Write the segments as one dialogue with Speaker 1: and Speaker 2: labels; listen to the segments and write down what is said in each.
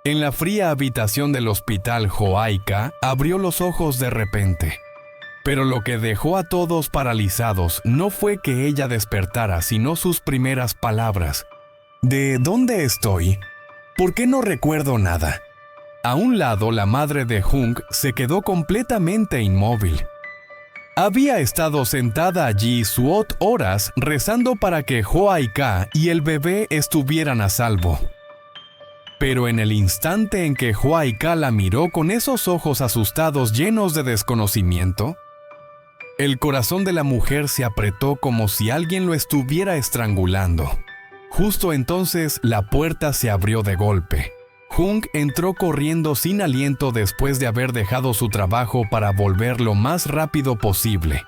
Speaker 1: En la fría habitación del hospital, Joaika abrió los ojos de repente. Pero lo que dejó a todos paralizados no fue que ella despertara, sino sus primeras palabras. ¿De dónde estoy? ¿Por qué no recuerdo nada? A un lado, la madre de Jung se quedó completamente inmóvil. Había estado sentada allí Suot horas rezando para que Joaika y el bebé estuvieran a salvo. Pero en el instante en que Joaika la miró con esos ojos asustados llenos de desconocimiento, el corazón de la mujer se apretó como si alguien lo estuviera estrangulando. Justo entonces la puerta se abrió de golpe. Jung entró corriendo sin aliento después de haber dejado su trabajo para volver lo más rápido posible.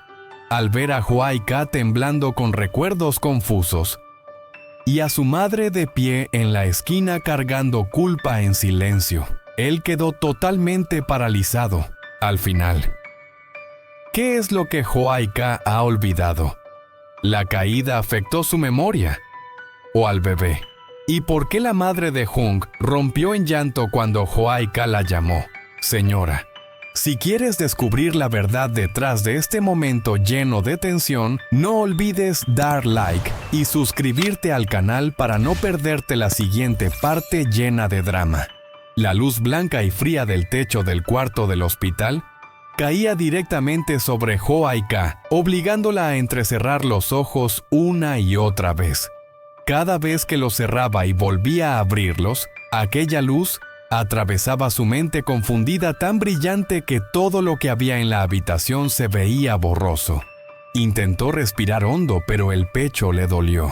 Speaker 1: Al ver a Joaika temblando con recuerdos confusos, y a su madre de pie en la esquina cargando culpa en silencio, él quedó totalmente paralizado. Al final, ¿qué es lo que Joaika ha olvidado? ¿La caída afectó su memoria? ¿O al bebé? ¿Y por qué la madre de Jung rompió en llanto cuando Joaika la llamó? Señora, si quieres descubrir la verdad detrás de este momento lleno de tensión, no olvides dar like y suscribirte al canal para no perderte la siguiente parte llena de drama. La luz blanca y fría del techo del cuarto del hospital caía directamente sobre Joaika, obligándola a entrecerrar los ojos una y otra vez. Cada vez que los cerraba y volvía a abrirlos, aquella luz atravesaba su mente confundida tan brillante que todo lo que había en la habitación se veía borroso. Intentó respirar hondo, pero el pecho le dolió.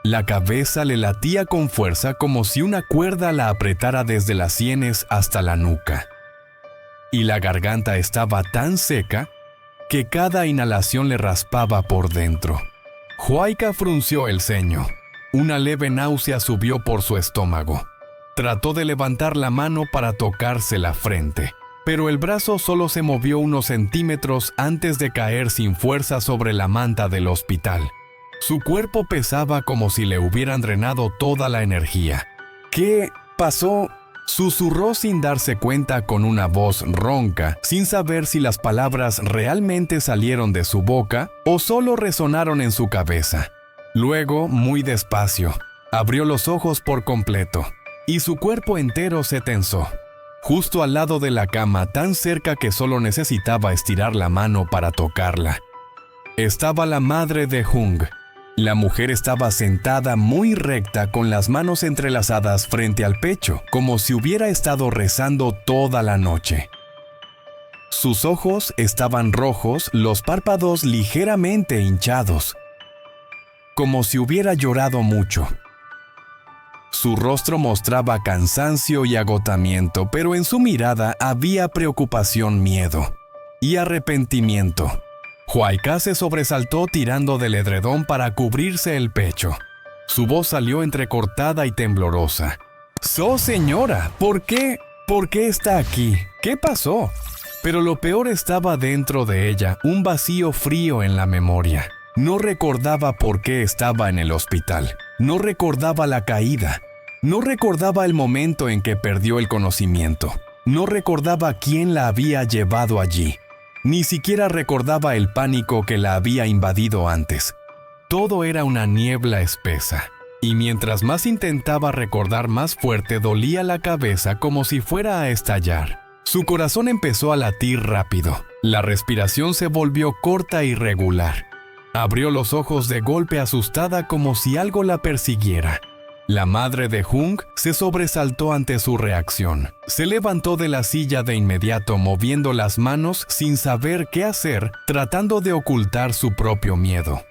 Speaker 1: La cabeza le latía con fuerza como si una cuerda la apretara desde las sienes hasta la nuca. Y la garganta estaba tan seca que cada inhalación le raspaba por dentro. Joaika frunció el ceño. Una leve náusea subió por su estómago. Trató de levantar la mano para tocarse la frente, pero el brazo solo se movió unos centímetros antes de caer sin fuerza sobre la manta del hospital. Su cuerpo pesaba como si le hubieran drenado toda la energía. ¿Qué pasó? Susurró sin darse cuenta con una voz ronca, sin saber si las palabras realmente salieron de su boca o solo resonaron en su cabeza. Luego, muy despacio, abrió los ojos por completo y su cuerpo entero se tensó. Justo al lado de la cama, tan cerca que solo necesitaba estirar la mano para tocarla, estaba la madre de Jung. La mujer estaba sentada muy recta con las manos entrelazadas frente al pecho, como si hubiera estado rezando toda la noche. Sus ojos estaban rojos, los párpados ligeramente hinchados, como si hubiera llorado mucho. Su rostro mostraba cansancio y agotamiento, pero en su mirada había preocupación, miedo y arrepentimiento. Joaika se sobresaltó tirando del edredón para cubrirse el pecho. Su voz salió entrecortada y temblorosa. «¡So, señora! ¿Por qué está aquí? ¿Qué pasó?» Pero lo peor estaba dentro de ella, un vacío frío en la memoria. No recordaba por qué estaba en el hospital. No recordaba la caída. No recordaba el momento en que perdió el conocimiento. No recordaba quién la había llevado allí. Ni siquiera recordaba el pánico que la había invadido antes. Todo era una niebla espesa, y mientras más intentaba recordar, más fuerte dolía la cabeza como si fuera a estallar. Su corazón empezó a latir rápido. La respiración se volvió corta y regular. Abrió los ojos de golpe asustada como si algo la persiguiera. La madre de Jung se sobresaltó ante su reacción. Se levantó de la silla de inmediato, moviendo las manos sin saber qué hacer, tratando de ocultar su propio miedo.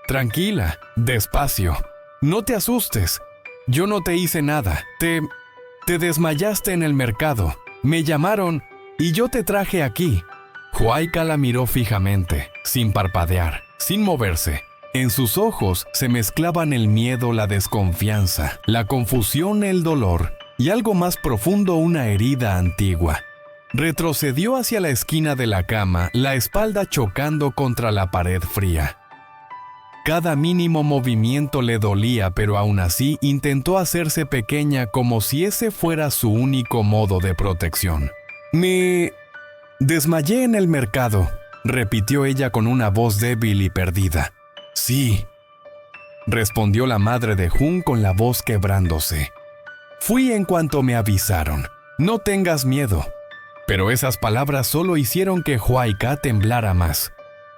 Speaker 1: «Tranquila, despacio. No te asustes. Yo no te hice nada. Te desmayaste en el mercado. Me llamaron y yo te traje aquí». Joaika la miró fijamente, sin parpadear, sin moverse. En sus ojos se mezclaban el miedo, la desconfianza, la confusión, el dolor y algo más profundo, una herida antigua. Retrocedió hacia la esquina de la cama, la espalda chocando contra la pared fría. Cada mínimo movimiento le dolía, pero aún así intentó hacerse pequeña como si ese fuera su único modo de protección. Me desmayé en el mercado, repitió ella con una voz débil y perdida. Sí, respondió la madre de Jung con la voz quebrándose. Fui en cuanto me avisaron. No tengas miedo. Pero esas palabras solo hicieron que Huayca temblara más,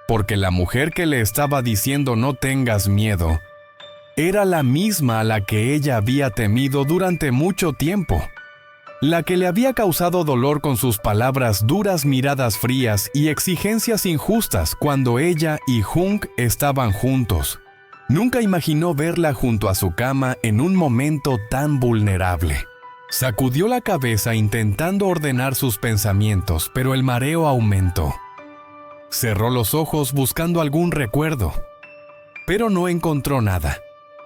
Speaker 1: porque la mujer que le estaba diciendo no tengas miedo era la misma a la que ella había temido durante mucho tiempo, la que le había causado dolor con sus palabras, duras miradas frías y exigencias injustas cuando ella y Jung estaban juntos. Nunca imaginó verla junto a su cama en un momento tan vulnerable. Sacudió la cabeza intentando ordenar sus pensamientos, pero el mareo aumentó. Cerró los ojos buscando algún recuerdo, pero no encontró nada.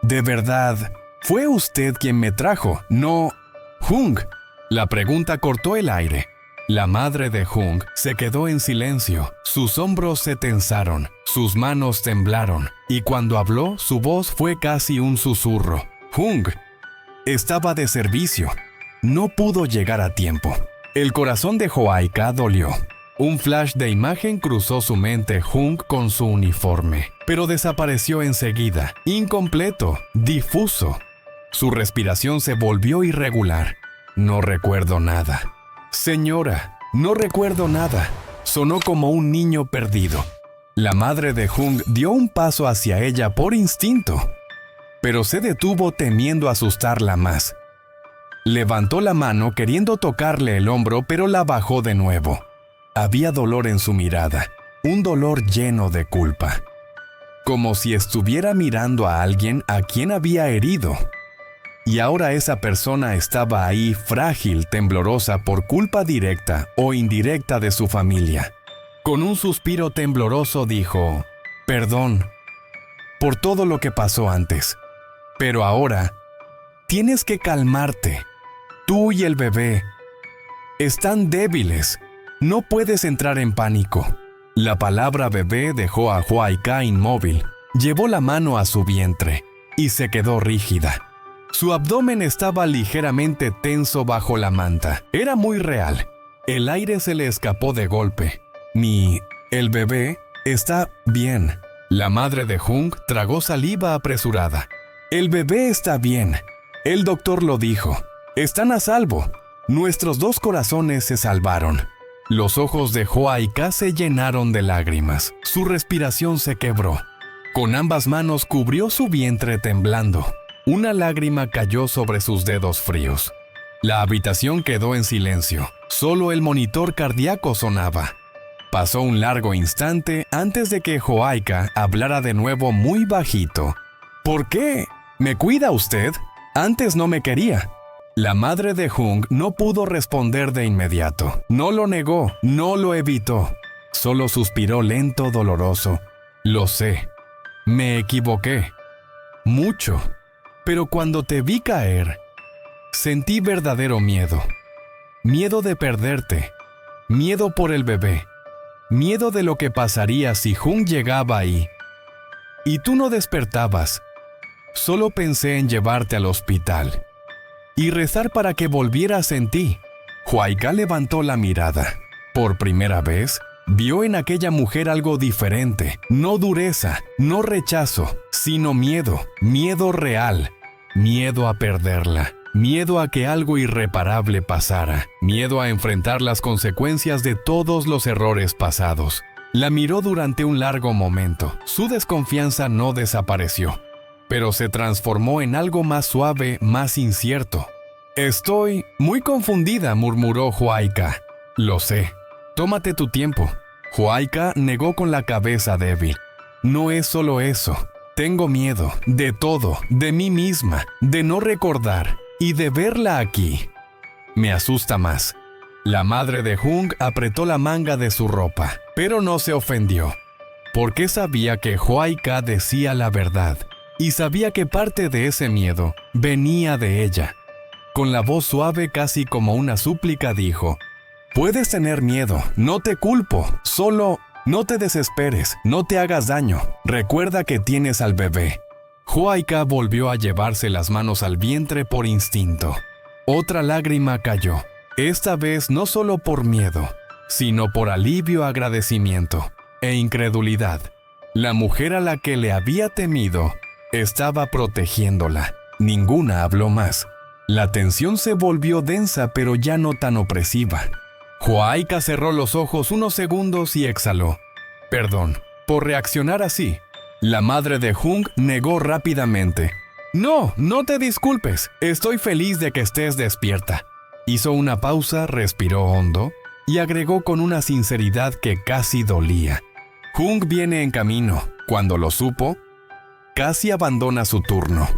Speaker 1: De verdad, ¿fue usted quien me trajo? No, Jung. La pregunta cortó el aire. La madre de Jung se quedó en silencio. Sus hombros se tensaron, sus manos temblaron, y cuando habló, su voz fue casi un susurro. Jung estaba de servicio. No pudo llegar a tiempo. El corazón de Huayca dolió. Un flash de imagen cruzó su mente Jung con su uniforme, pero desapareció enseguida, incompleto, difuso. Su respiración se volvió irregular. No recuerdo nada. Señora, no recuerdo nada. Sonó como un niño perdido. La madre de Jung dio un paso hacia ella por instinto, pero se detuvo temiendo asustarla más. Levantó la mano queriendo tocarle el hombro, pero la bajó de nuevo. Había dolor en su mirada, un dolor lleno de culpa, como si estuviera mirando a alguien a quien había herido. Y ahora esa persona estaba ahí frágil, temblorosa por culpa directa o indirecta de su familia. Con un suspiro tembloroso dijo: «Perdón por todo lo que pasó antes, pero ahora tienes que calmarte. Tú y el bebé están débiles. No puedes entrar en pánico». La palabra bebé dejó a Huayca inmóvil. Llevó la mano a su vientre y se quedó rígida. Su abdomen estaba ligeramente tenso bajo la manta. Era muy real. El aire se le escapó de golpe. El bebé está bien. La madre de Jung tragó saliva apresurada. El bebé está bien. El doctor lo dijo. Están a salvo. Nuestros dos corazones se salvaron. Los ojos de Huayca se llenaron de lágrimas. Su respiración se quebró. Con ambas manos cubrió su vientre temblando. Una lágrima cayó sobre sus dedos fríos. La habitación quedó en silencio. Solo el monitor cardíaco sonaba. Pasó un largo instante antes de que Huayca hablara de nuevo muy bajito. ¿Por qué? ¿Me cuida usted? Antes no me quería. La madre de Jung no pudo responder de inmediato. No lo negó, no lo evitó. Solo suspiró lento, doloroso. Lo sé. Me equivoqué. Mucho. Pero cuando te vi caer, sentí verdadero miedo. Miedo de perderte. Miedo por el bebé. Miedo de lo que pasaría si Jung llegaba ahí. Y tú no despertabas. Solo pensé en llevarte al hospital y rezar para que volvieras en ti. Huayca levantó la mirada. Por primera vez, vio en aquella mujer algo diferente. No dureza, no rechazo, sino miedo. Miedo real. Miedo a perderla. Miedo a que algo irreparable pasara. Miedo a enfrentar las consecuencias de todos los errores pasados. La miró durante un largo momento. Su desconfianza no desapareció, pero se transformó en algo más suave, más incierto. «Estoy muy confundida», murmuró Huayca. «Lo sé. Tómate tu tiempo». Huayca negó con la cabeza débil. «No es solo eso. Tengo miedo de todo, de mí misma, de no recordar y de verla aquí. Me asusta más». La madre de Jung apretó la manga de su ropa, pero no se ofendió, porque sabía que Huayca decía la verdad. Y sabía que parte de ese miedo venía de ella. Con la voz suave, casi como una súplica, dijo: «Puedes tener miedo, no te culpo, solo No te desesperes, no te hagas daño. Recuerda que tienes al bebé. Huayca volvió a llevarse las manos al vientre por instinto. Otra lágrima cayó, esta vez no solo por miedo, sino por alivio, agradecimiento e incredulidad. La mujer a la que le había temido estaba protegiéndola. Ninguna habló más. La tensión se volvió densa, pero ya no tan opresiva. Huayca cerró los ojos unos segundos y exhaló. Perdón por reaccionar así. La madre de Hung negó rápidamente. No, no te disculpes. Estoy feliz de que estés despierta. Hizo una pausa, respiró hondo y agregó con una sinceridad que casi dolía. Hung viene en camino. Cuando lo supo, casi abandona su turno.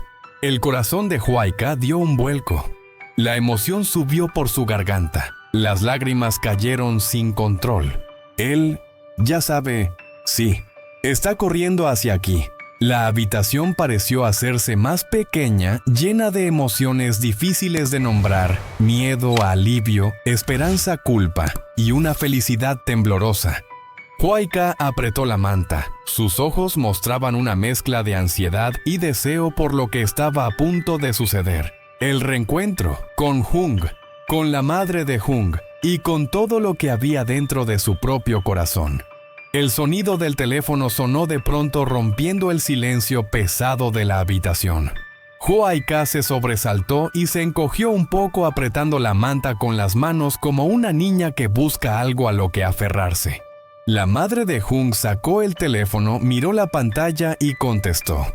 Speaker 1: El corazón de Huayca dio un vuelco. La emoción subió por su garganta. Las lágrimas cayeron sin control. Él, ya sabe, sí, está corriendo hacia aquí. La habitación pareció hacerse más pequeña, llena de emociones difíciles de nombrar: miedo, alivio, esperanza, culpa y una felicidad temblorosa. Huayca apretó la manta. Sus ojos mostraban una mezcla de ansiedad y deseo por lo que estaba a punto de suceder. El reencuentro con Hung, con la madre de Hung y con todo lo que había dentro de su propio corazón. El sonido del teléfono sonó de pronto, rompiendo el silencio pesado de la habitación. Huayca se sobresaltó y se encogió un poco, apretando la manta con las manos como una niña que busca algo a lo que aferrarse. La madre de Hung sacó el teléfono, miró la pantalla y contestó.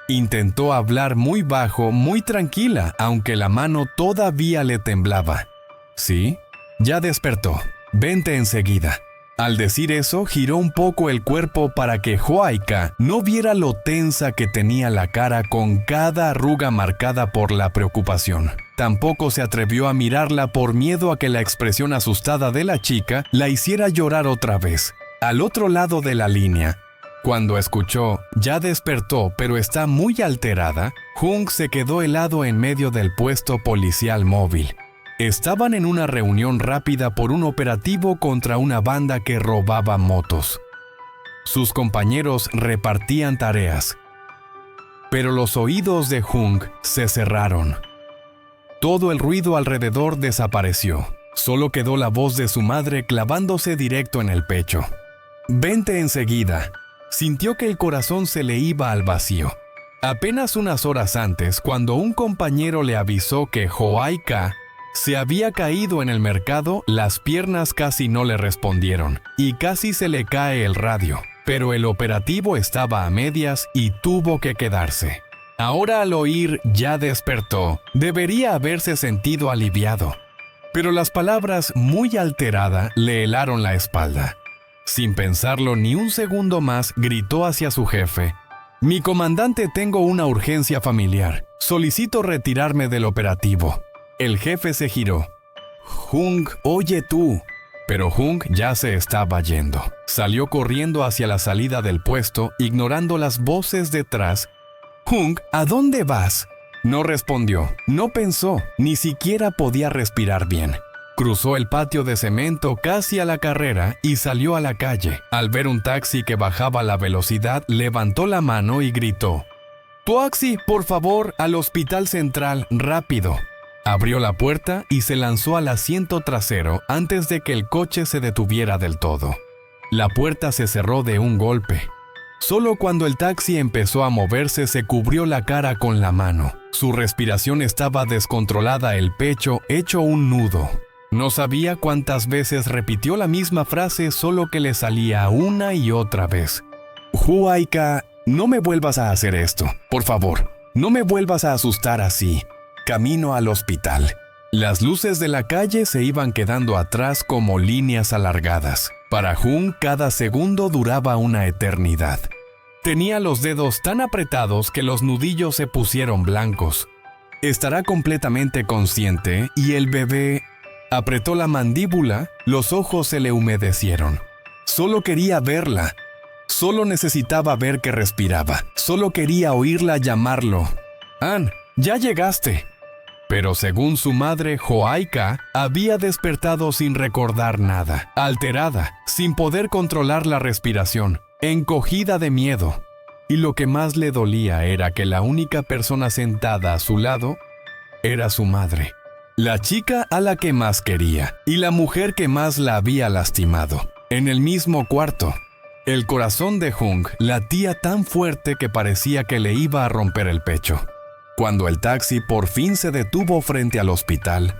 Speaker 1: Intentó hablar muy bajo, muy tranquila, aunque la mano todavía le temblaba. ¿Sí? Ya despertó. Vente enseguida. Al decir eso, giró un poco el cuerpo para que Huayca no viera lo tensa que tenía la cara, con cada arruga marcada por la preocupación. Tampoco se atrevió a mirarla por miedo a que la expresión asustada de la chica la hiciera llorar otra vez. Al otro lado de la línea, cuando escuchó, ya despertó pero está muy alterada, Hung se quedó helado en medio del puesto policial móvil. Estaban en una reunión rápida por un operativo contra una banda que robaba motos. Sus compañeros repartían tareas, pero los oídos de Hung se cerraron. Todo el ruido alrededor desapareció. Solo quedó la voz de su madre clavándose directo en el pecho. «Vente enseguida». Sintió que el corazón se le iba al vacío. Apenas unas horas antes, cuando un compañero le avisó que Huayca se había caído en el mercado, las piernas casi no le respondieron y casi se le cae el radio. Pero el operativo estaba a medias y tuvo que quedarse. Ahora, al oír «ya despertó», debería haberse sentido aliviado. Pero las palabras, muy alterada, le helaron la espalda. Sin pensarlo ni un segundo más, gritó hacia su jefe. «Mi comandante, tengo una urgencia familiar. Solicito retirarme del operativo». El jefe se giró. «Hung, oye tú». Pero Hung ya se estaba yendo. Salió corriendo hacia la salida del puesto, ignorando las voces detrás. «Hung, ¿a dónde vas?». No respondió, no pensó, ni siquiera podía respirar bien. Cruzó el patio de cemento casi a la carrera y salió a la calle. Al ver un taxi que bajaba la velocidad, levantó la mano y gritó: «Taxi, por favor, al Hospital Central, rápido». Abrió la puerta y se lanzó al asiento trasero antes de que el coche se detuviera del todo. La puerta se cerró de un golpe. Solo cuando el taxi empezó a moverse se cubrió la cara con la mano. Su respiración estaba descontrolada, el pecho hecho un nudo. No sabía cuántas veces repitió la misma frase, solo que le salía una y otra vez. «Huayca, no me vuelvas a hacer esto, por favor. No me vuelvas a asustar así». Camino al hospital. Las luces de la calle se iban quedando atrás como líneas alargadas. Para Hung, cada segundo duraba una eternidad. Tenía los dedos tan apretados que los nudillos se pusieron blancos. Estará completamente consciente y el bebé apretó la mandíbula, los ojos se le humedecieron. Solo quería verla. Solo necesitaba ver que respiraba. Solo quería oírla llamarlo. «Ann, ya llegaste». Pero según su madre, Joaika había despertado sin recordar nada, alterada, sin poder controlar la respiración, encogida de miedo. Y lo que más le dolía era que la única persona sentada a su lado era su madre, la chica a la que más quería y la mujer que más la había lastimado. En el mismo cuarto, el corazón de Jung latía tan fuerte que parecía que le iba a romper el pecho. Cuando el taxi por fin se detuvo frente al hospital,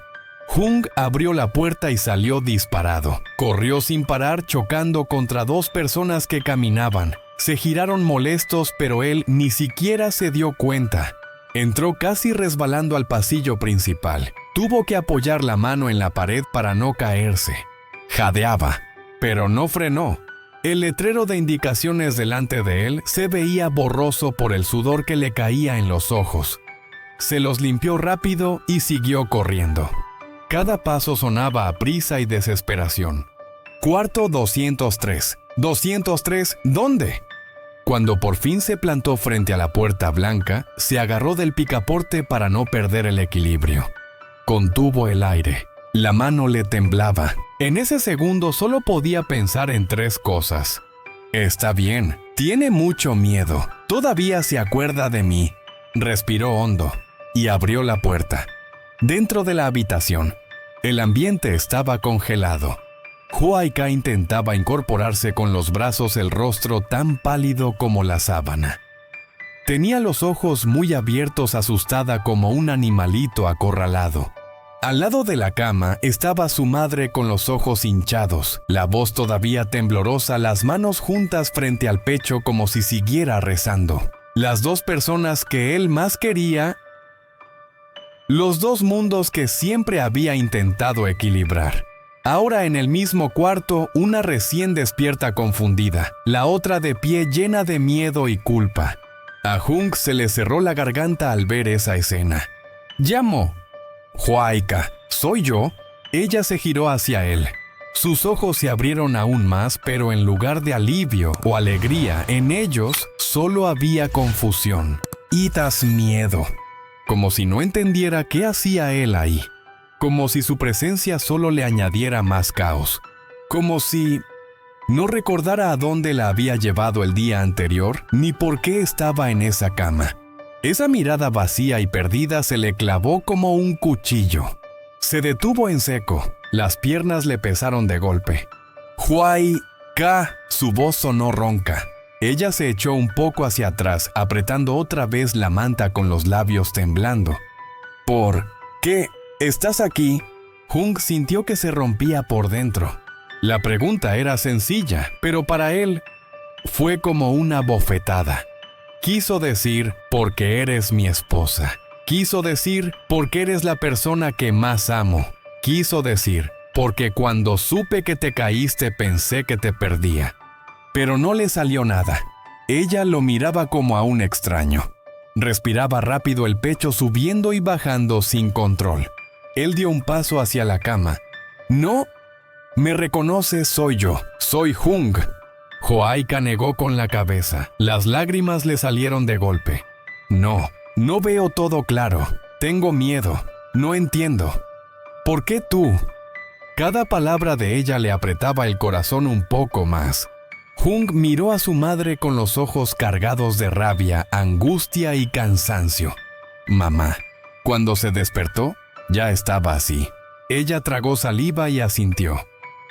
Speaker 1: Jung abrió la puerta y salió disparado. Corrió sin parar, chocando contra dos personas que caminaban. Se giraron molestos, pero él ni siquiera se dio cuenta. Entró casi resbalando al pasillo principal. Tuvo que apoyar la mano en la pared para no caerse. Jadeaba, pero no frenó. El letrero de indicaciones delante de él se veía borroso por el sudor que le caía en los ojos. Se los limpió rápido y siguió corriendo. Cada paso sonaba a prisa y desesperación. Cuarto 203. 203, ¿dónde? Cuando por fin se plantó frente a la puerta blanca, se agarró del picaporte para no perder el equilibrio. Contuvo el aire. La mano le temblaba. En ese segundo solo podía pensar en tres cosas. Está bien, tiene mucho miedo. Todavía se acuerda de mí. Respiró hondo y abrió la puerta. Dentro de la habitación, el ambiente estaba congelado. Joaika intentaba incorporarse con los brazos, el rostro tan pálido como la sábana. Tenía los ojos muy abiertos, asustada como un animalito acorralado. Al lado de la cama estaba su madre con los ojos hinchados, la voz todavía temblorosa, las manos juntas frente al pecho como si siguiera rezando. Las dos personas que él más quería, los dos mundos que siempre había intentado equilibrar. Ahora en el mismo cuarto, una recién despierta confundida, la otra de pie llena de miedo y culpa. A Jung se le cerró la garganta al ver esa escena. «Llamo. Joaika, ¿soy yo?» Ella se giró hacia él. Sus ojos se abrieron aún más, pero en lugar de alivio o alegría, en ellos solo había confusión y miedo. Como si no entendiera qué hacía él ahí. Como si su presencia solo le añadiera más caos. Como si no recordara a dónde la había llevado el día anterior, ni por qué estaba en esa cama. Esa mirada vacía y perdida se le clavó como un cuchillo. Se detuvo en seco. Las piernas le pesaron de golpe. «Joaika», su voz sonó ronca. Ella se echó un poco hacia atrás, apretando otra vez la manta con los labios temblando. «¿Por qué estás aquí?» Jung sintió que se rompía por dentro. La pregunta era sencilla, pero para él fue como una bofetada. Quiso decir, porque eres mi esposa. Quiso decir, porque eres la persona que más amo. Quiso decir, porque cuando supe que te caíste pensé que te perdía. Pero no le salió nada. Ella lo miraba como a un extraño. Respiraba rápido, el pecho subiendo y bajando sin control. Él dio un paso hacia la cama. «No, me reconoces, soy yo, soy Jung». Joaika negó con la cabeza. Las lágrimas le salieron de golpe. «No, no veo todo claro. Tengo miedo. No entiendo. ¿Por qué tú?» Cada palabra de ella le apretaba el corazón un poco más. Jung miró a su madre con los ojos cargados de rabia, angustia y cansancio. «Mamá». Cuando se despertó, ya estaba así. Ella tragó saliva y asintió.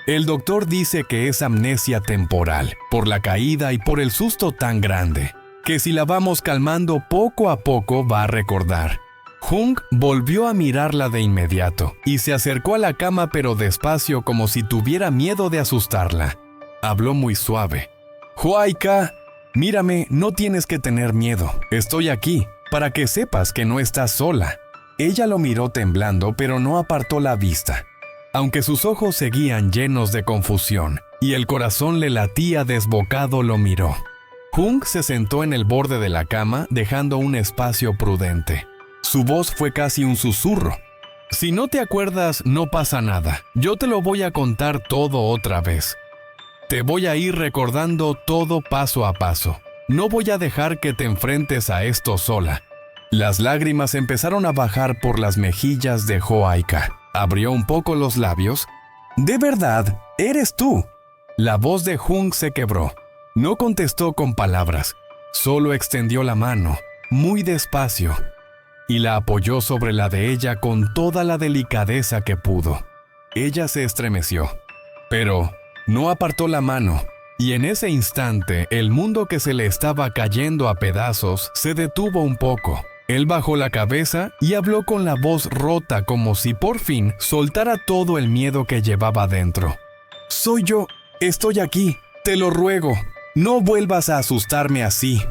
Speaker 1: El doctor dice que es amnesia temporal, por la caída y por el susto tan grande, que si la vamos calmando poco a poco va a recordar. Jung volvió a mirarla de inmediato y se acercó a la cama, pero despacio, como si tuviera miedo de asustarla. Habló muy suave. «Joaika, mírame, no tienes que tener miedo. Estoy aquí, para que sepas que no estás sola». Ella lo miró temblando, pero no apartó la vista. Aunque sus ojos seguían llenos de confusión y el corazón le latía desbocado, lo miró. Jung se sentó en el borde de la cama, dejando un espacio prudente. Su voz fue casi un susurro. «Si no te acuerdas, no pasa nada. Yo te lo voy a contar todo otra vez. Te voy a ir recordando todo paso a paso. No voy a dejar que te enfrentes a esto sola. Las lágrimas empezaron a bajar por las mejillas de Joaika. Abrió un poco los labios. «¿De verdad? ¿Eres tú?» La voz de Hung se quebró. No contestó con palabras. Solo extendió la mano, muy despacio, y la apoyó sobre la de ella con toda la delicadeza que pudo. Ella se estremeció, pero no apartó la mano, y en ese instante el mundo que se le estaba cayendo a pedazos se detuvo un poco. Él bajó la cabeza y habló con la voz rota como si por fin soltara todo el miedo que llevaba dentro. «Soy yo, estoy aquí, te lo ruego, no vuelvas a asustarme así».